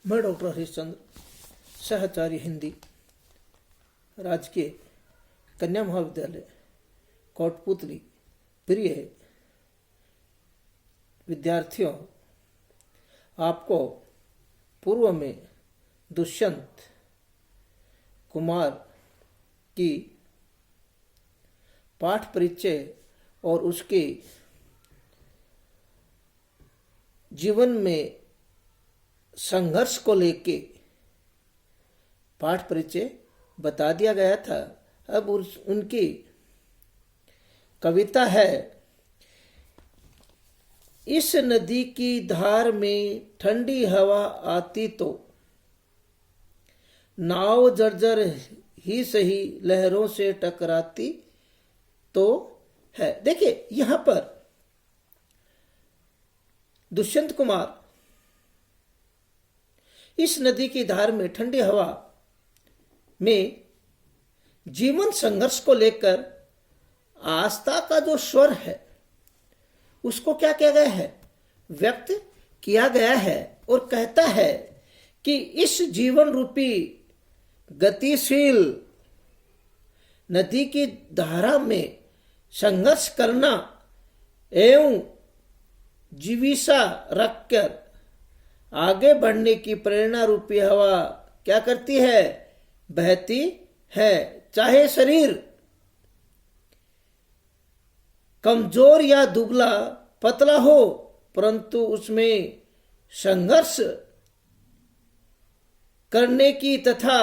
मैं डॉक्टर हरीशचंद्र, सहचार्य हिंदी, राजकीय कन्या महाविद्यालय कोटपुतली। प्रिय विद्यार्थियों, आपको पूर्व में दुष्यंत कुमार की पाठ परिचय और उसके जीवन में संघर्ष को लेके पाठ परिचय बता दिया गया था। अब उनकी कविता है, इस नदी की धार में ठंडी हवा आती तो नाव जर्जर ही सही लहरों से टकराती तो है। देखिए, यहां पर दुष्यंत कुमार इस नदी की धार में ठंडी हवा में जीवन संघर्ष को लेकर आस्था का जो स्वर है उसको क्या किया गया है, व्यक्त किया गया है। और कहता है कि इस जीवन रूपी गतिशील नदी की धारा में संघर्ष करना एवं जीविका रखकर आगे बढ़ने की प्रेरणा रूपी हवा क्या करती है, बहती है। चाहे शरीर कमजोर या दुबला पतला हो, परंतु उसमें संघर्ष करने की तथा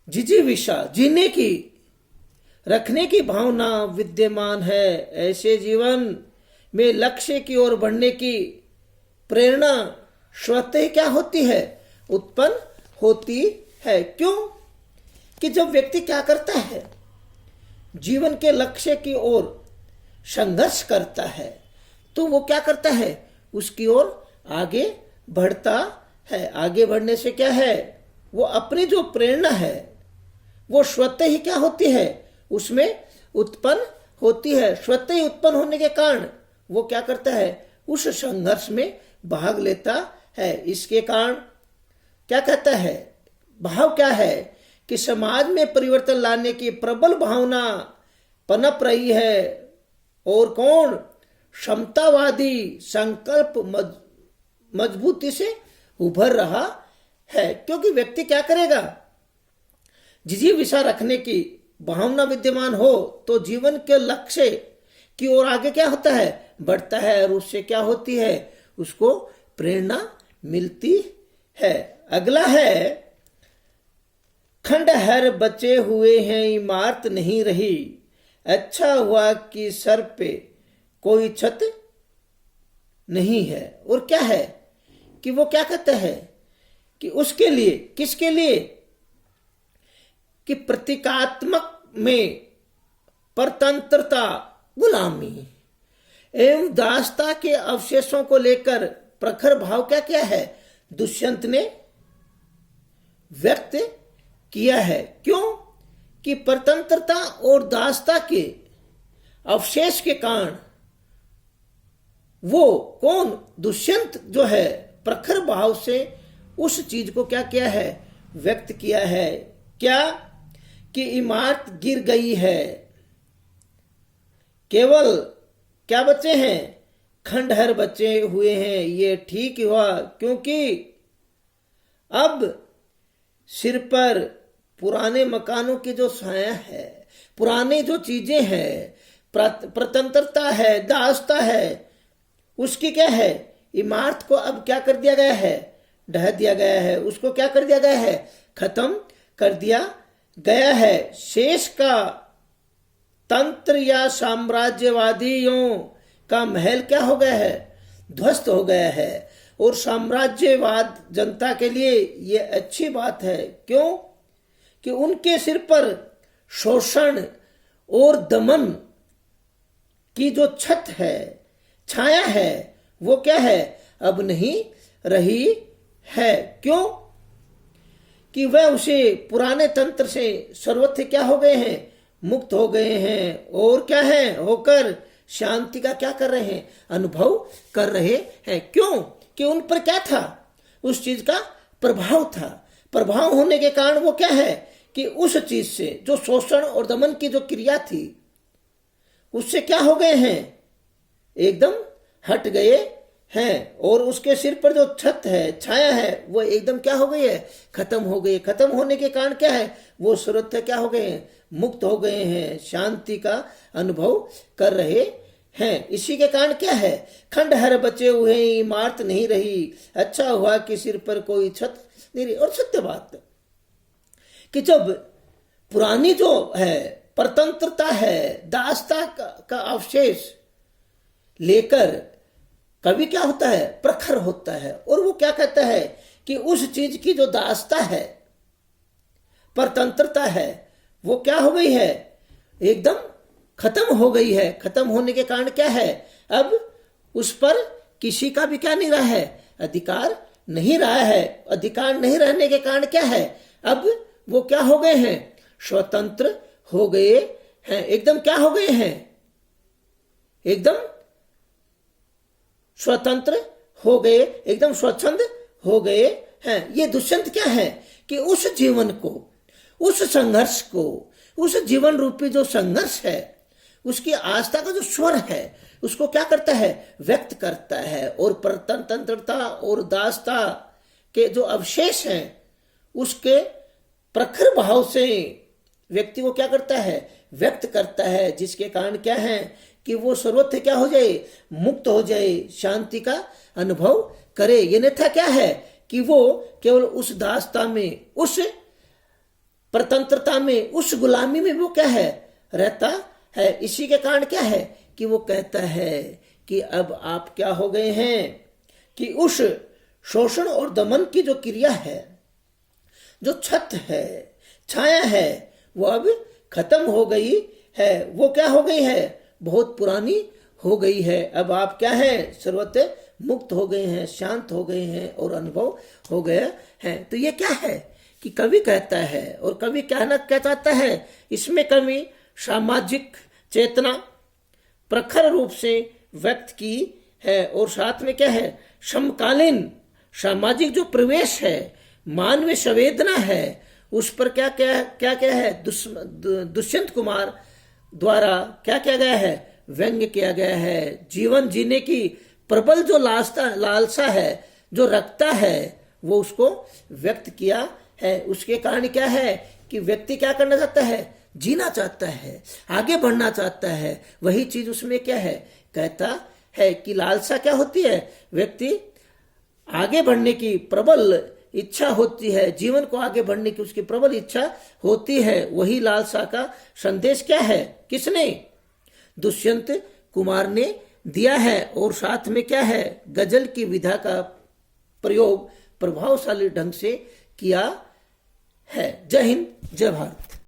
जिजीविषा जीने की रखने की भावना विद्यमान है। ऐसे जीवन में लक्ष्य की ओर बढ़ने की प्रेरणा स्वतः क्या होती है, उत्पन्न होती है। क्यों कि जब व्यक्ति क्या करता है, जीवन के लक्ष्य की ओर संघर्ष करता है, तो वो क्या करता है, उसकी ओर आगे बढ़ता है। आगे बढ़ने से क्या है, वो अपनी जो प्रेरणा है वो स्वतः ही क्या होती है, उसमें उत्पन्न होती है। स्वतः ही उत्पन्न होने के कारण वो क्या करता है, उस संघर्ष में भाग लेता है। इसके कारण क्या कहता है, भाव क्या है कि समाज में परिवर्तन लाने की प्रबल भावना पनप रही है। और कौन, समतावादी संकल्प मजबूती से उभर रहा है। क्योंकि व्यक्ति क्या करेगा, जिजीविषा रखने की भावना विद्यमान हो तो जीवन के लक्ष्य की ओर आगे क्या होता है, बढ़ता है। और उससे क्या होती है, उसको प्रेरणा मिलती है। अगला है, खंडहर बचे हुए हैं इमारत नहीं रही, अच्छा हुआ कि सर पे कोई छत नहीं है। और क्या है कि वो क्या कहता है कि उसके लिए, किसके लिए, कि प्रतीकात्मक में परतंत्रता, गुलामी एवं दासता के अवशेषों को लेकर प्रखर भाव क्या किया है, दुष्यंत ने व्यक्त किया है। क्यों कि परतंत्रता और दासता के अवशेष के कारण वो कौन, दुष्यंत जो है, प्रखर भाव से उस चीज को क्या किया है, व्यक्त किया है। क्या कि इमारत गिर गई है, केवल क्या बचे हैं, खंडहर बचे हुए हैं। ये ठीक हुआ क्योंकि अब सिर पर पुराने मकानों की जो छाया है, पुराने जो चीजें हैं, प्रतंत्रता है, दासता है, उसकी क्या है, इमारत को अब क्या कर दिया गया है, ढह दिया गया है। उसको क्या कर दिया गया है, खत्म कर दिया गया है। शेष का तंत्र या साम्राज्यवादियों का महल क्या हो गया है, ध्वस्त हो गया है। और साम्राज्यवाद जनता के लिए ये अच्छी बात है। क्यों कि उनके सिर पर शोषण और दमन की जो छत है, छाया है, वो क्या है, अब नहीं रही है। क्यों कि वह उसे पुराने तंत्र से सर्वत्र क्या हो गए हैं, मुक्त हो गए हैं। और क्या है, होकर शांति का क्या कर रहे हैं, अनुभव कर रहे हैं। क्यों कि उन पर क्या था, उस चीज का प्रभाव था। प्रभाव होने के कारण वो क्या है कि उस चीज से जो शोषण और दमन की जो क्रिया थी उससे क्या हो गए हैं, एकदम हट गए हैं। और उसके सिर पर जो छत है, छाया है, वो एकदम क्या हो गई है, खत्म हो गई। खत्म होने के कारण क्या है, वो सर्वथा क्या हो गए हैं, मुक्त हो गए हैं, शांति का अनुभव कर रहे हैं। इसी के कारण क्या है, खंडहर बचे हुए, इमारत नहीं रही, अच्छा हुआ कि सिर पर कोई छत नहीं रही। और सत्य बात कि जब पुरानी जो है परतंत्रता है, दासता का अवशेष लेकर कवि क्या होता है, प्रखर होता है। और वो क्या कहता है कि उस चीज की जो दासता है, परतंत्रता है, वो क्या हो गई है, एकदम खत्म हो गई है। खत्म होने के कारण क्या है, अब उस पर किसी का भी क्या नहीं रहा है, अधिकार नहीं रहा है। अधिकार नहीं रहने के कारण क्या है, अब वो क्या हो गए हैं, स्वतंत्र हो गए हैं। एकदम क्या हो गए हैं, एकदम स्वतंत्र हो गए, एकदम स्वच्छंद हो गए हैं। ये दुष्यंत क्या है कि उस जीवन को, उस संघर्ष को, उस जीवन रूपी जो संघर्ष है, उसकी आस्था का जो स्वर है, उसको क्या करता है, व्यक्त करता है। और परतंत्रता और दासता के जो अवशेष हैं, उसके प्रखर भाव से व्यक्ति को क्या करता है, व्यक्त करता है। जिसके कारण क्या है कि वो सर्वत्र क्या हो जाए, मुक्त हो जाए, शांति का अनुभव करे। ये नहीं था क्या है कि वो केवल उस दासता में, उस परतंत्रता में, उस गुलामी में वो क्या है, रहता है। इसी के कारण क्या है कि वो कहता है कि अब आप क्या हो गए हैं कि उस शोषण और दमन की जो क्रिया है, जो छत है, छाया है, वो अब खत्म हो गई है। वो क्या हो गई है, बहुत पुरानी हो गई है। अब आप क्या है, सर्वत्र मुक्त हो गए हैं, शांत हो गए हैं और अनुभव हो गए हैं। तो ये क्या है कि कवि कहता है, और कवि कहना क्या चाहता है, इसमें कवि सामाजिक चेतना प्रखर रूप से व्यक्त की है। और साथ में क्या है, समकालीन सामाजिक जो प्रवेश है, मानवीय संवेदना है, उस पर क्या क्या क्या क्या है, दुष्यंत कुमार द्वारा क्या किया गया है, व्यंग्य किया गया है। जीवन जीने की प्रबल जो लालसा है, जो रखता है, वो उसको व्यक्त किया है। उसके कारण क्या है कि व्यक्ति क्या करना चाहता है, जीना चाहता है, आगे बढ़ना चाहता है। वही चीज उसमें क्या है, कहता है कि लालसा क्या होती है, व्यक्ति आगे बढ़ने की प्रबल इच्छा होती है, जीवन को आगे बढ़ने की उसकी प्रबल इच्छा होती है। वही लालसा का संदेश क्या है, किसने, दुष्यंत कुमार ने दिया है। और साथ में क्या है, गजल की विधा का प्रयोग प्रभावशाली ढंग से किया है। जय हिंद, जय भारत।